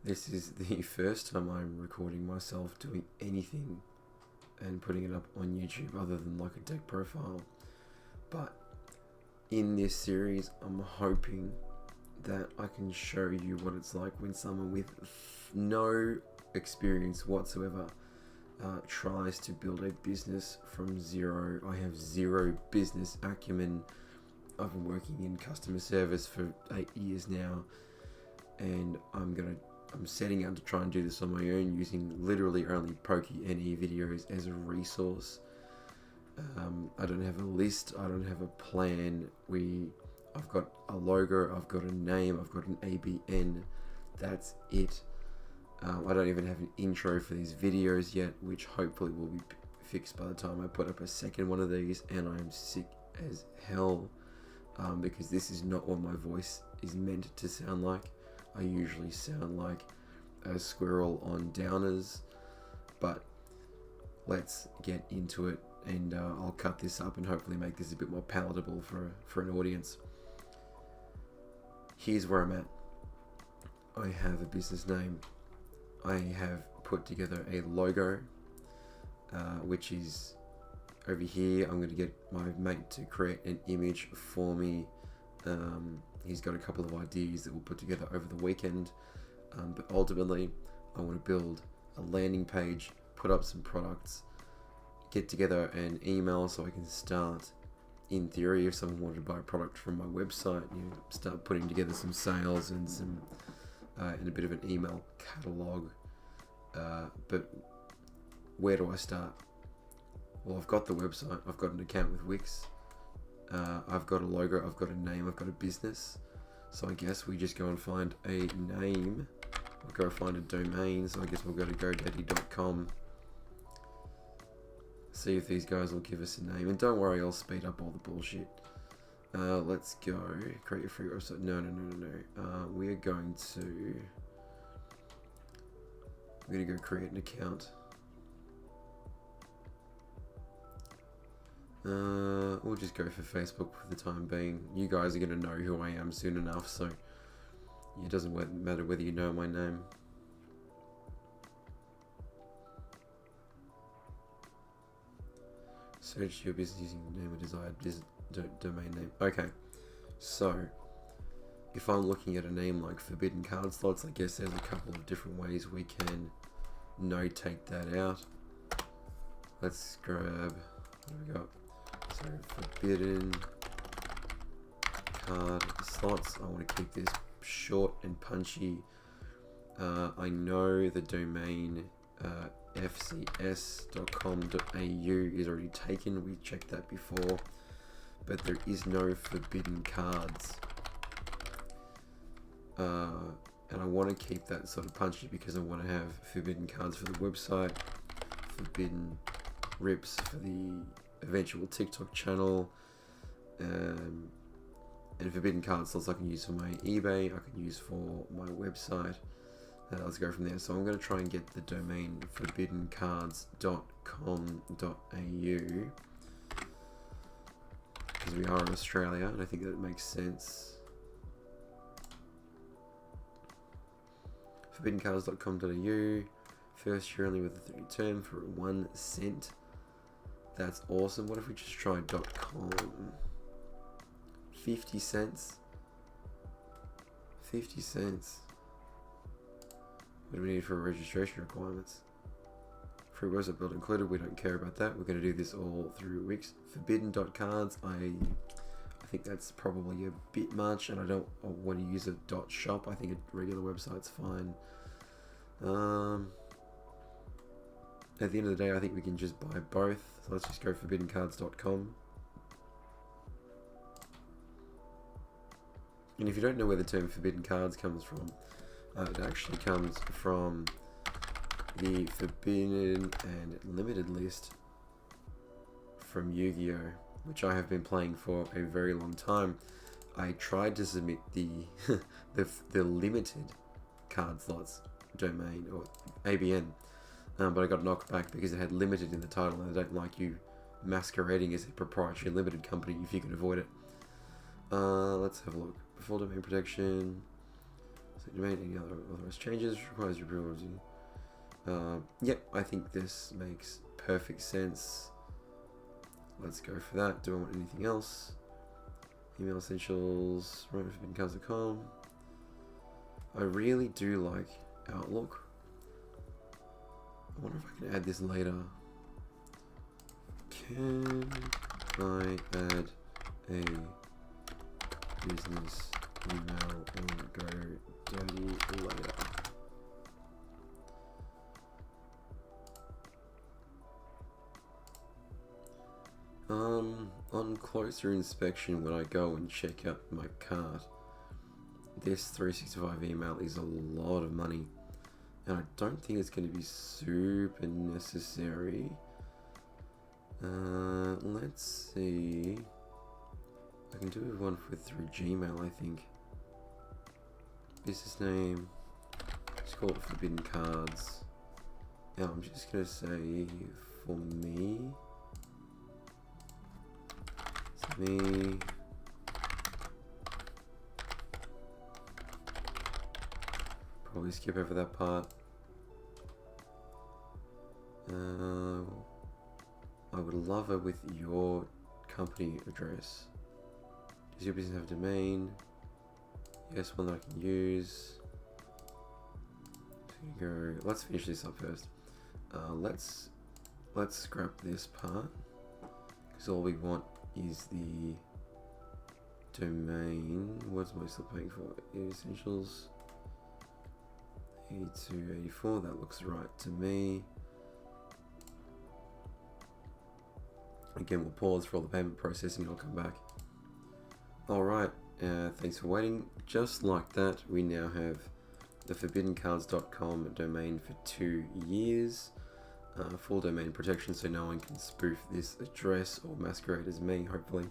This is the first time I'm recording myself doing anything and putting it up on YouTube other than like a deck profile. But in this series, I'm hoping that I can show you what it's like when someone with no experience whatsoever tries to build a business from zero. I have zero business acumen. I've been working in customer service for 8 years now, and I'm setting out to try and do this on my own using literally only PokeNE videos as a resource. I don't have a list, I don't have a plan. I've got a logo, I've got a name, I've got an ABN. That's it. I don't even have an intro for these videos yet, which hopefully will be fixed by the time I put up a second one of these, and I'm sick as hell because this is not what my voice is meant to sound like. I usually sound like a squirrel on downers, but let's get into it, and I'll cut this up and hopefully make this a bit more palatable for an audience. Here's where I'm at. I have a business name. I have put together a logo, which is over here. I'm going to get my mate to create an image for me. He's got a couple of ideas that we'll put together over the weekend, but ultimately I want to build a landing page, put up some products, get together an email so I can start, in theory, if someone wanted to buy a product from my website, start putting together some sales and some and a bit of an email catalog. But where do I start? Well, I've got the website, I've got an account with Wix, I've got a logo, I've got a name, I've got a business. So I guess we just go and find a name. We'll go find a domain, so I guess we'll go to godaddy.com. See if these guys will give us a name. And don't worry, I'll speed up all the bullshit. Let's go. Create a free website. No. We are going to... I'm going to go create an account. We'll just go for Facebook for the time being. You guys are going to know who I am soon enough, so it doesn't matter whether you know my name. Search your business using the name of desired domain name. Okay, so if I'm looking at a name like Forbidden Card Slots, I guess there's a couple of different ways we can notate that out. Let's grab, what do we got? So Forbidden Card Slots. I want to keep this short and punchy. I know the domain fcs.com.au is already taken. We checked that before, but there is no Forbidden Cards. And I want to keep that sort of punchy because I want to have Forbidden Cards for the website, Forbidden Rips for the eventual TikTok channel, and Forbidden Card Slots I can use for my eBay, I can use for my website. Let's go from there. So I'm going to try and get the domain forbiddencards.com.au because we are in Australia, and I think that makes sense. Forbiddencards.com.au. First year only with a 30 term for 1 cent. That's awesome. What if we just try .com? 50 cents. 50 cents. What do we need for registration requirements? Free website build included. We don't care about that. We're going to do this all through Wix. Forbidden.cards. I think that's probably a bit much, and I don't want to use a .shop. I think a regular website's fine. At the end of the day, I think we can just buy both. So let's just go forbiddencards.com. And if you don't know where the term Forbidden Cards comes from, it actually comes from the Forbidden and Limited list from Yu-Gi-Oh!, which I have been playing for a very long time. I tried to submit the the limited card slots domain or ABN, but I got knocked back because it had limited in the title, and I don't like you masquerading as a proprietary limited company if you can avoid it. Let's have a look. Full domain protection. So domain, any other authorized changes requires your approval. Yep, I think this makes perfect sense. Let's go for that. Do I want anything else? Email essentials, forbiddencards.com. I really do like Outlook. I wonder if I can add this later. Can I add a business email on GoDaddy later? On closer inspection, when I go and check out my cart, this 365 email is a lot of money, and I don't think it's going to be super necessary. Let's see. I can do one through Gmail, I think. Business name. Just call it Forbidden Cards. Now I'm just going to say for me. It's me. Probably skip over that part. I would love it with your company address. Does your business have a domain? Yes, one that I can use. Let's finish this up first. Let's scrap this part, because all we want is the domain. What's am I still paying for? Essentials 82.84. That looks right to me. Again, we'll pause for all the payment processing and I'll come back. Alright, thanks for waiting. Just like that, we now have the forbiddencards.com domain for 2 years. Full domain protection, so no one can spoof this address or masquerade as me, hopefully.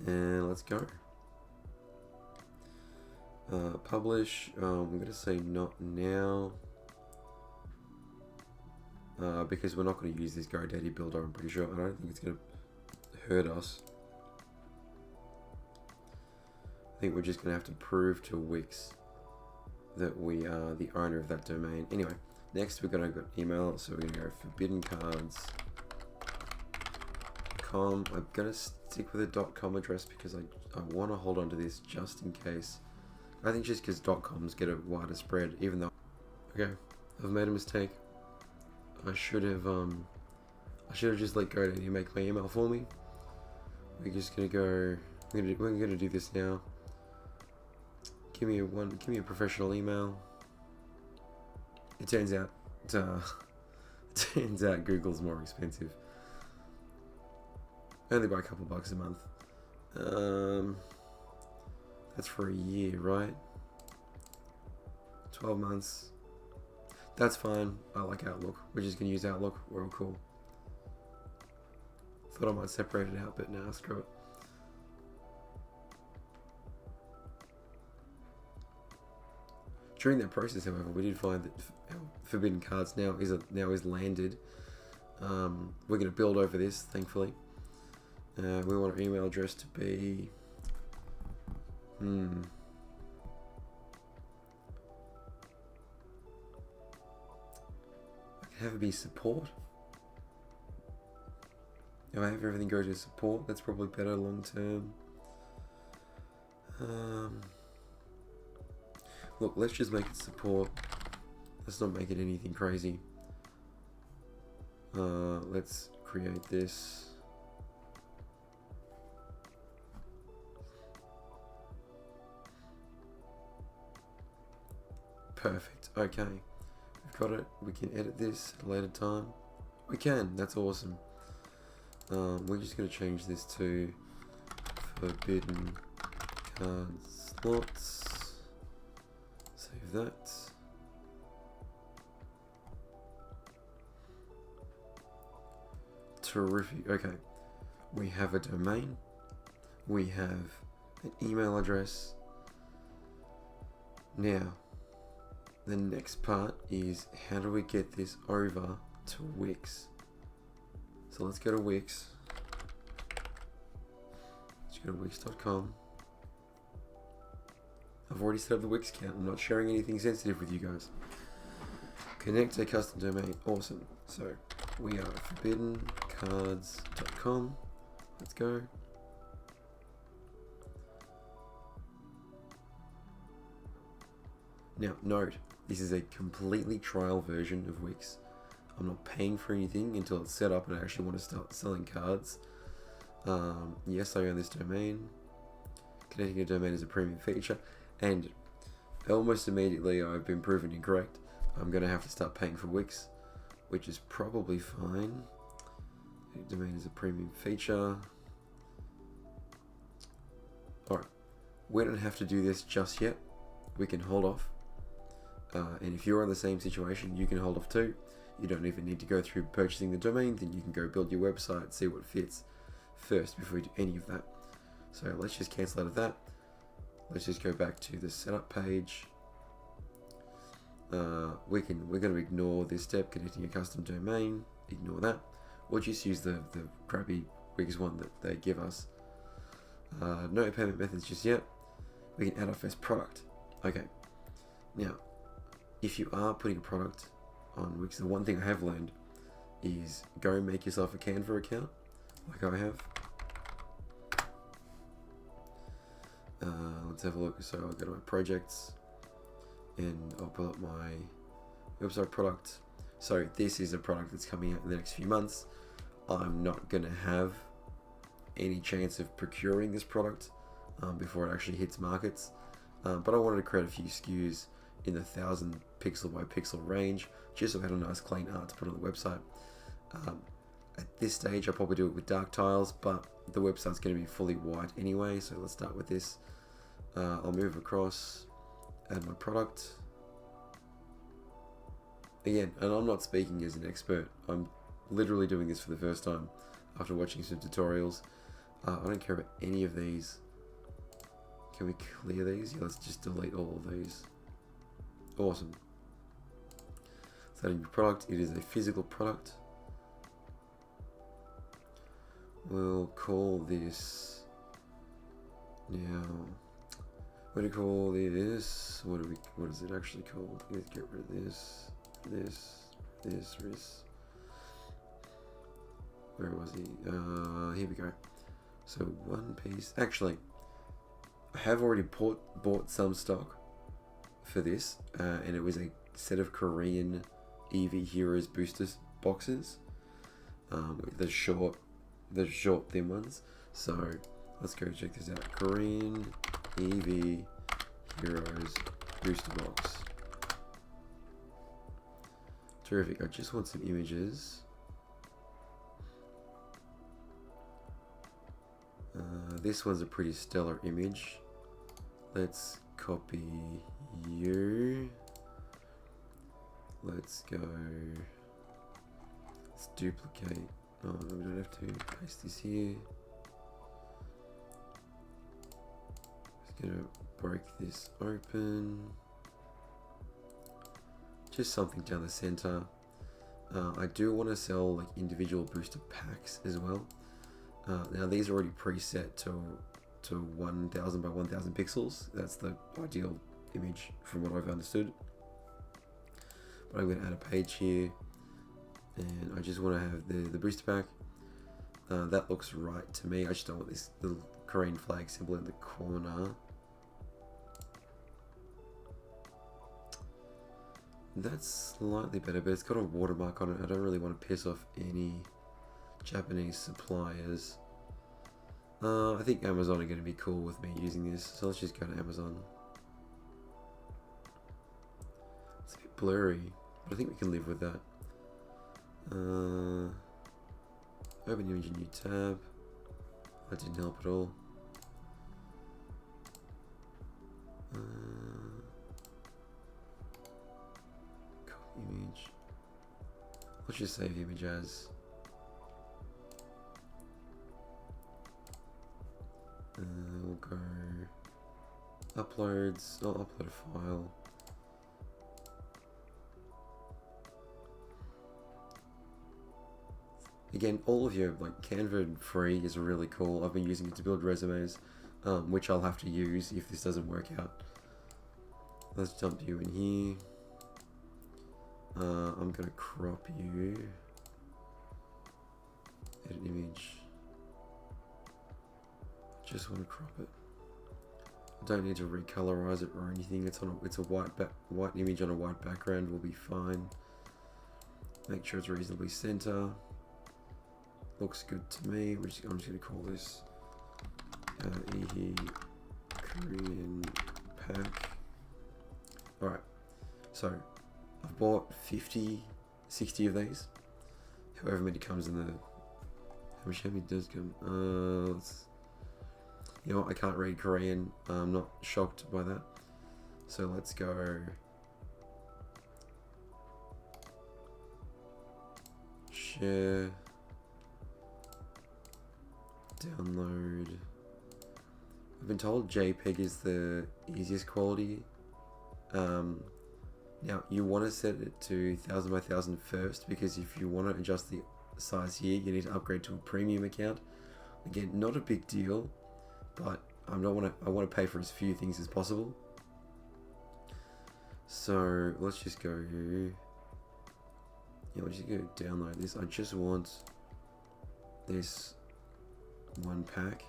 And let's go. Publish, I'm going to say not now. Because we're not going to use this GoDaddy builder, I'm pretty sure. I don't think it's going to hurt us. I think we're just going to have to prove to Wix that we are the owner of that domain. Anyway, next we're going to go email, so we're going to go forbiddencards.com. I'm going to stick with a .com address because I want to hold on to this just in case. I think just because .coms get a wider spread, even though... Okay, I've made a mistake. I should have just let GoDaddy make my email for me. We're just gonna go. We're gonna do this now. Give me a professional email. It turns out, Google's more expensive. Only by a couple bucks a month. That's for a year, right? 12 months. That's fine. I like Outlook. We're just gonna use Outlook. We're all cool. Thought I might separate it out, but nah, screw it. During that process, however, we did find that Forbidden Cards now is landed. We're gonna build over this, thankfully. We want our email address to be. Have it be support. If I have everything go to support, that's probably better long term. Look, let's just make it support. Let's not make it anything crazy. Let's create this. Perfect. Okay. Got it. We can edit this at a later time. We can. That's awesome. We're just going to change this to Forbidden Cards Slots. Save that. Terrific. Okay. We have a domain. We have an email address. Now, the next part is how do we get this over to Wix? So let's go to Wix. Let's go to wix.com. I've already set up the Wix account. I'm not sharing anything sensitive with you guys. Connect a custom domain. Awesome. So we are forbiddencards.com. Let's go. Now, note, this is a completely trial version of Wix. I'm not paying for anything until it's set up and I actually want to start selling cards. Yes, I own this domain. Connecting a domain is a premium feature, and almost immediately I've been proven incorrect. I'm going to have to start paying for Wix, which is probably fine. The domain is a premium feature. Alright, we don't have to do this just yet. We can hold off. And if you're in the same situation, you can hold off too. You don't even need to go through purchasing the domain, then you can go build your website, see what fits first before you do any of that. So let's just cancel out of that. Let's just go back to the setup page. We're going to ignore this step, connecting a custom domain. Ignore that. We'll just use the crappy Wix one that they give us. No payment methods just yet. We can add our first product. Okay. Now, if you are putting a product on Wix, the one thing I have learned is go make yourself a Canva account, like I have. Let's have a look. So I'll go to my projects and I'll pull up my website product. So this is a product that's coming out in the next few months. I'm not going to have any chance of procuring this product before it actually hits markets. But I wanted to create a few SKUs in the 1000 pixel by pixel range, just so I had a nice clean art to put on the website. At this stage, I'll probably do it with dark tiles, but the website's going to be fully white anyway, so let's start with this. I'll move across, add my product. Again, and I'm not speaking as an expert, I'm literally doing this for the first time after watching some tutorials. I don't care about any of these. Can we clear these? Yeah, let's just delete all of these. Awesome. So adding your product, it is a physical product. We'll call this now. What do we call this? What is it actually called? Let's get rid of this. Where was he? Here we go. So one piece. Actually, I have already bought some stock for this, and it was a set of Korean EV Heroes boosters boxes. The short thin ones. So let's go check this out. Korean EV Heroes booster box. Terrific. I just want some images. This one's a pretty stellar image. Let's copy you. Let's go. Let's duplicate. Oh, no, we don't have to paste this here. Just gonna break this open. Just something down the center. I do want to sell like individual booster packs as well. Now these are already preset to 1000 by 1000 pixels. That's the ideal image from what I've understood. But I'm going to add a page here, and I just want to have the booster pack. That looks right to me. I just don't want this little Korean flag symbol in the corner. That's slightly better, but it's got a watermark on it. I don't really want to piss off any Japanese suppliers. I think Amazon are going to be cool with me using this, so let's just go to Amazon. It's a bit blurry, but I think we can live with that. Open image, new tab. That didn't help at all. Copy image. Let's just save the image as. We'll go uploads. I'll upload a file. Again, all of your like Canva free is really cool. I've been using it to build resumes, which I'll have to use if this doesn't work out. Let's dump you in here. I'm gonna crop you. Edit image. Just want to crop it. I don't need to recolorize it or anything. It's a white image on a white background will be fine. Make sure it's reasonably center. Looks good to me. I'm just gonna call this Ehe Korean pack. Alright, so I've bought 50, 60 of these. However many comes in the... How many does come? You know what, I can't read Korean. I'm not shocked by that. So let's go... Share... Download... I've been told JPEG is the easiest quality. Now you want to set it to 1000 by 1000 first, because if you want to adjust the size here, you need to upgrade to a premium account. Again, not a big deal, but I want to pay for as few things as possible. So let's just go here. Yeah, let's just go download this. I just want this one pack.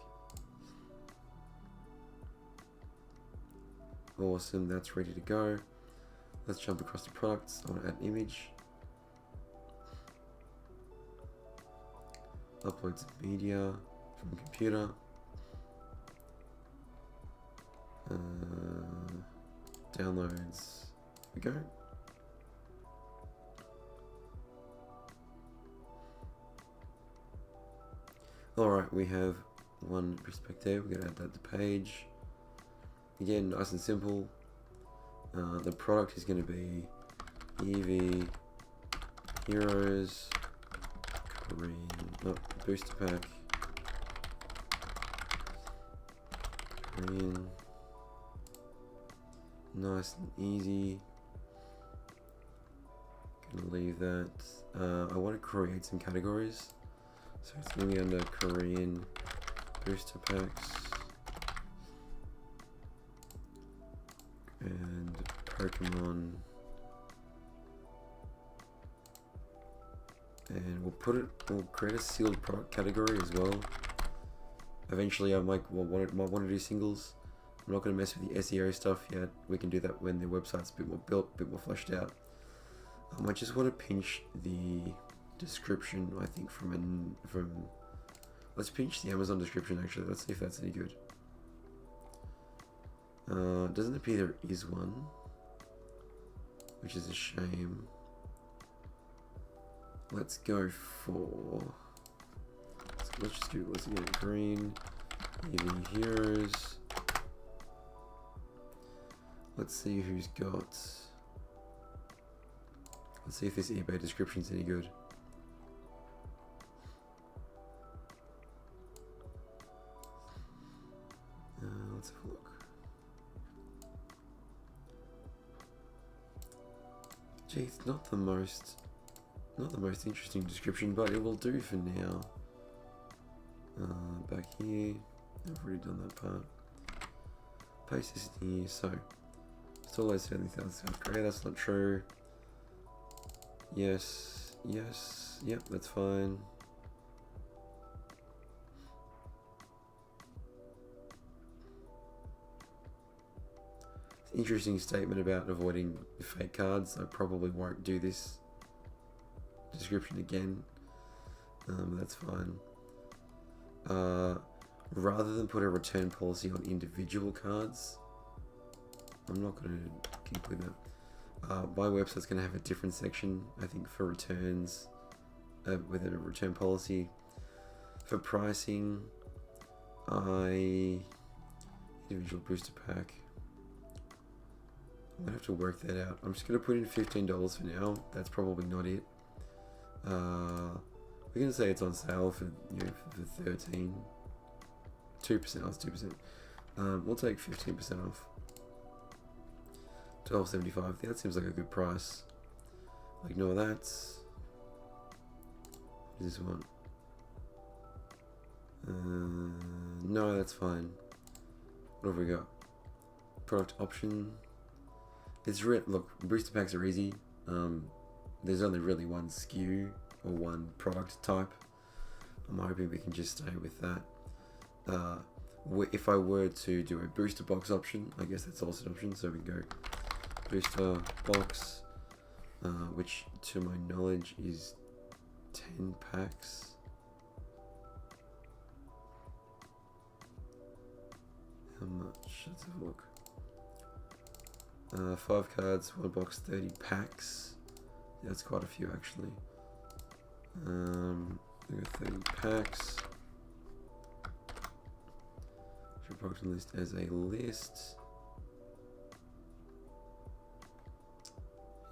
Awesome, that's ready to go. Let's jump across the products. I want to add an image. Upload some media from computer. Downloads. Here we go. Alright, we have one perspective. We're going to add that to page. Again, nice and simple. The product is going to be Ehe Heroes Korean booster pack Korean. Nice and easy. Gonna leave that. I want to create some categories, so it's going to be under Korean booster packs and Pokemon, and we'll create a sealed product category as well. Eventually I might want to do singles. I'm not going to mess with the SEO stuff yet. We can do that when the website's a bit more built, a bit more fleshed out. I just want to pinch the description, I think, from let's pinch the Amazon description actually. Let's see if that's any good. Doesn't appear there is one, which is a shame. Let's go for... Let's just do, let's get green, Ehe Heroes. Let's see who's got... Let's see if this eBay description's any good. Let's have a look. Gee, it's not the most interesting description, but it will do for now. Back here, I've already done that part. Paste this in here. So, still low 70,000 South Korea. That's not true. Yes, yes, yep, that's fine. Interesting statement about avoiding fake cards. I probably won't do this description again. That's fine. Rather than put a return policy on individual cards, I'm not going to include that. My website's going to have a different section, I think, for returns with a return policy. For pricing, individual booster pack. I'm going to have to work that out. I'm just going to put in $15 for now. That's probably not it. We're going to say it's on sale for, for 13. 2%, that's 2%. We'll take 15% off. $12.75. That seems like a good price. Ignore that. What is this one? No, that's fine. What have we got? Product option. Look, booster packs are easy. There's only really one SKU or one product type. I'm hoping we can just stay with that. If I were to do a booster box option, I guess that's also an option. So we can go booster box, which to my knowledge is 10 packs. How much? Let's have a look. 5 cards, 1 box, 30 packs. Yeah, that's quite a few actually. We got 30 packs. Should product list as a list.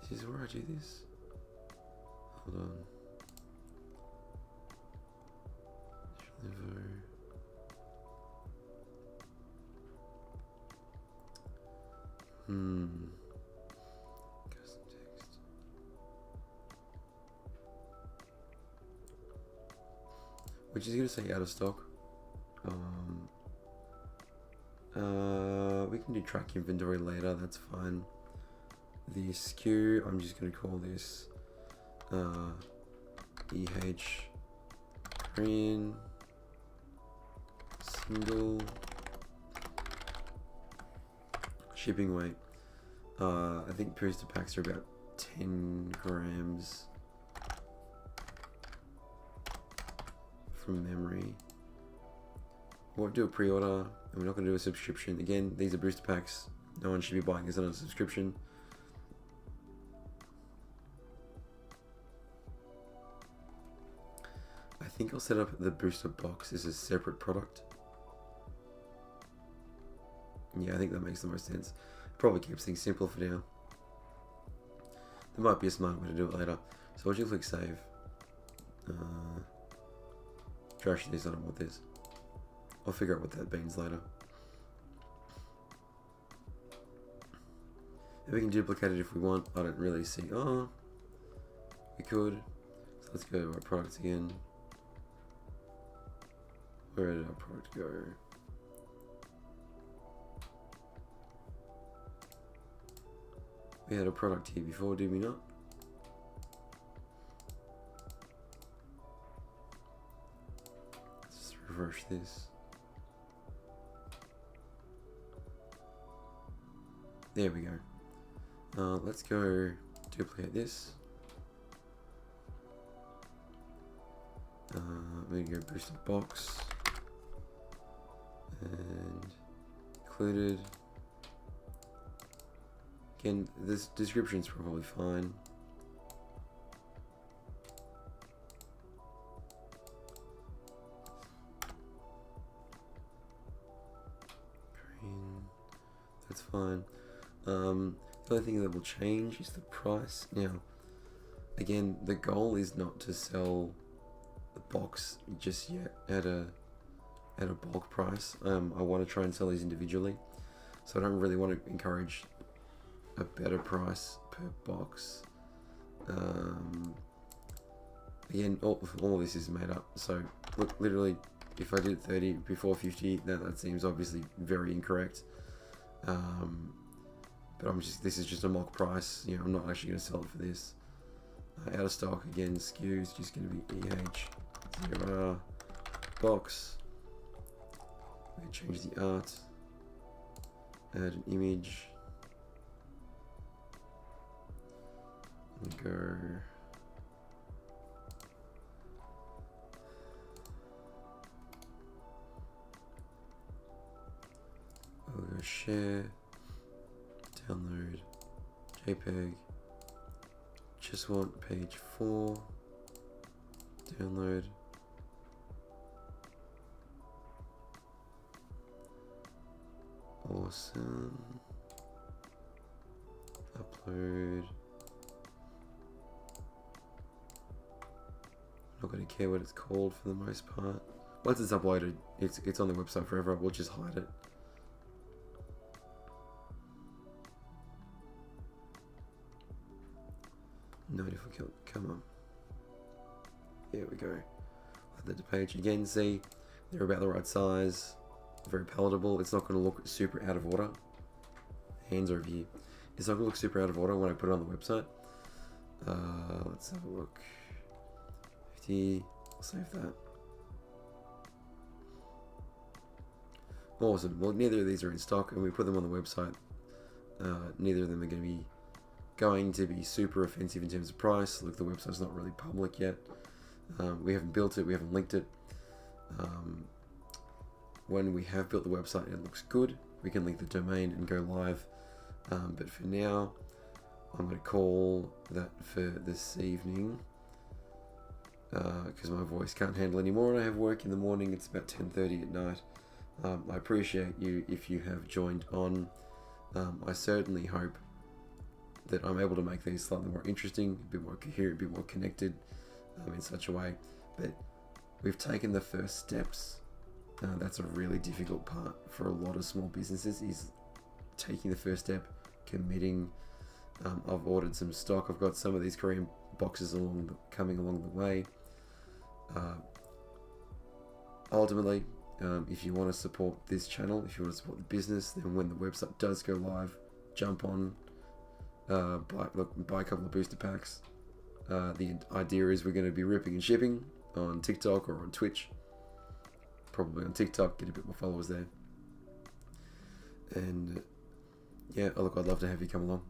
Is this where I do this? Hold on. Deliver. Custom text. Which is gonna say out of stock. We can do track inventory later, that's fine. The SKU, I'm just gonna call this EH green single shipping weight. I think booster packs are about 10 grams from memory. We won't do a pre-order, and we're not going to do a subscription. Again, these are booster packs. No one should be buying this on a subscription. I think I'll set up the booster box as a separate product. Yeah, I think that makes the most sense. Probably keeps things simple for now. There might be a smart way to do it later. So once you click save, trash this, I don't want this. I'll figure out what that means later. And we can duplicate it if we want. I don't really see. Oh, we could. So let's go to our products again. Where did our product go? We had a product here before, did we not? Let's just reverse this. There we go. Let's go duplicate this. We're gonna go booster box and included. Again, this description's probably fine. Green, that's fine. The only thing that will change is the price. Now, again, the goal is not to sell the box just yet at a bulk price. I want to try and sell these individually, so I don't really want to encourage a better price per box. Again, all this is made up. So look, literally, if I did 30 before 50, that seems obviously very incorrect. But this is just a mock price. You know, I'm not actually going to sell it for this. Out of stock again. SKU is just going to be EH0R box. We can change the art. Add an image. Go. We'll go share, download, JPEG. Just want page 4. Download. Awesome. Upload. Not going to care what it's called for the most part. Once it's uploaded, it's on the website forever. We'll just hide it. Notify, come on. There we go. Add that to page again. See, they're about the right size. Very palatable. It's not going to look super out of order. Hands over here. It's not going to look super out of order when I put it on the website. Let's have a look. 50. I'll save that. Awesome. Well, neither of these are in stock, and we put them on the website. Neither of them are going to be super offensive in terms of price. Look, the website's not really public yet. We haven't built it. We haven't linked it. When we have built the website and it looks good, we can link the domain and go live. But for now, I'm going to call that for this evening, because my voice can't handle anymore and I have work in the morning. It's about 10:30 at night. I appreciate you if you have joined on. I certainly hope that I'm able to make these slightly more interesting, a bit more coherent, a bit more connected, in such a way. But we've taken the first steps. That's a really difficult part for a lot of small businesses, is taking the first step, committing. I've ordered some stock. I've got some of these Korean boxes coming along the way. Ultimately, if you want to support this channel, if you want to support the business, then when the website does go live, jump on, buy a couple of booster packs. The idea is we're going to be ripping and shipping on TikTok or on Twitch. Probably on TikTok, get a bit more followers there. And yeah, look, I'd love to have you come along.